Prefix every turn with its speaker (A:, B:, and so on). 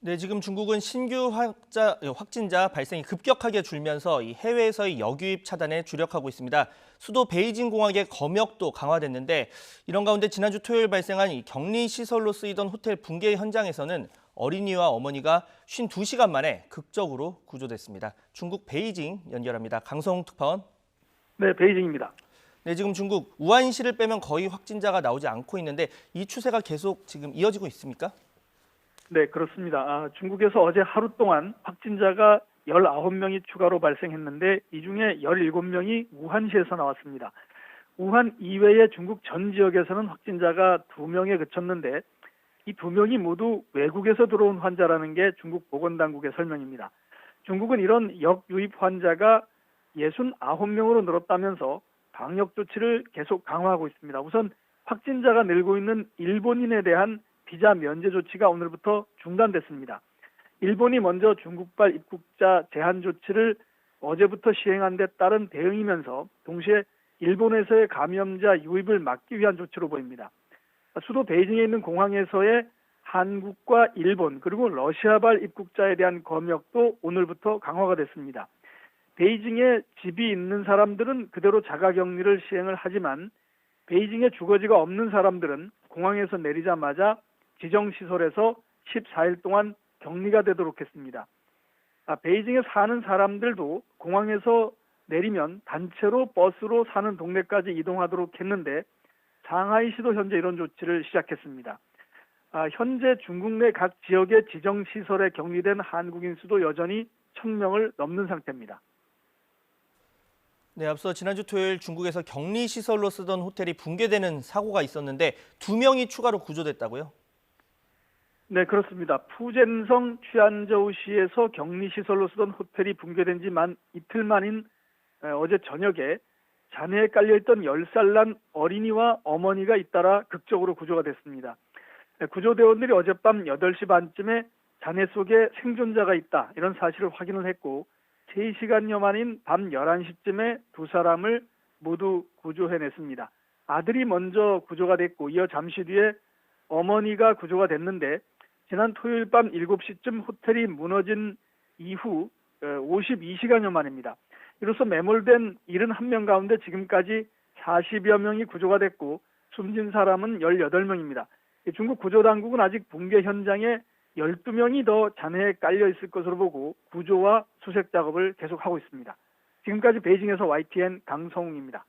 A: 네, 지금 중국은 신규 확진자 발생이 급격하게 줄면서 이 해외에서의 역유입 차단에 주력하고 있습니다. 수도 베이징 공항의 검역도 강화됐는데 이런 가운데 지난주 토요일 발생한 이 격리 시설로 쓰이던 호텔 붕괴 현장에서는 어린이와 어머니가 52시간 만에 극적으로 구조됐습니다. 중국 베이징 연결합니다. 강성웅 특파원.
B: 네, 베이징입니다.
A: 네, 지금 중국 우한시를 빼면 거의 확진자가 나오지 않고 있는데 이 추세가 계속 지금 이어지고 있습니까?
B: 네, 그렇습니다. 중국에서 어제 하루 동안 확진자가 19명이 추가로 발생했는데 이 중에 17명이 우한시에서 나왔습니다. 우한 이외의 중국 전 지역에서는 확진자가 2명에 그쳤는데 이 2명이 모두 외국에서 들어온 환자라는 게 중국 보건당국의 설명입니다. 중국은 이런 역유입 환자가 69명으로 늘었다면서 방역 조치를 계속 강화하고 있습니다. 우선 확진자가 늘고 있는 일본인에 대한 비자 면제 조치가 오늘부터 중단됐습니다. 일본이 먼저 중국발 입국자 제한 조치를 어제부터 시행한 데 따른 대응이면서 동시에 일본에서의 감염자 유입을 막기 위한 조치로 보입니다. 수도 베이징에 있는 공항에서의 한국과 일본 그리고 러시아발 입국자에 대한 검역도 오늘부터 강화가 됐습니다. 베이징에 집이 있는 사람들은 그대로 자가격리를 시행을 하지만 베이징에 주거지가 없는 사람들은 공항에서 내리자마자 지정시설에서 14일 동안 격리가 되도록 했습니다. 베이징에 사는 사람들도 공항에서 내리면 단체로 버스로 사는 동네까지 이동하도록 했는데 상하이시도 현재 이런 조치를 시작했습니다. 현재 중국 내 각 지역의 지정시설에 격리된 한국인 수도 여전히 1,000명을 넘는 상태입니다.
A: 네, 앞서 지난주 토요일 중국에서 격리 시설로 쓰던 호텔이 붕괴되는 사고가 있었는데 2명이 추가로 구조됐다고요?
B: 네, 그렇습니다. 푸젠성 취안저우시에서 격리시설로 쓰던 호텔이 붕괴된 지 만 이틀 만인 어제 저녁에 잔해에 깔려있던 10살 난 어린이와 어머니가 잇따라 극적으로 구조가 됐습니다. 구조대원들이 어젯밤 8시 반쯤에 잔해 속에 생존자가 있다 이런 사실을 확인을 했고 3시간여 만인 밤 11시쯤에 두 사람을 모두 구조해냈습니다. 아들이 먼저 구조가 됐고 이어 잠시 뒤에 어머니가 구조가 됐는데 지난 토요일 밤 7시쯤 호텔이 무너진 이후 52시간여 만입니다. 이로써 매몰된 71명 가운데 지금까지 40여 명이 구조가 됐고 숨진 사람은 18명입니다. 중국 구조당국은 아직 붕괴 현장에 12명이 더 잔해에 깔려 있을 것으로 보고 구조와 수색 작업을 계속하고 있습니다. 지금까지 베이징에서 YTN 강성웅입니다.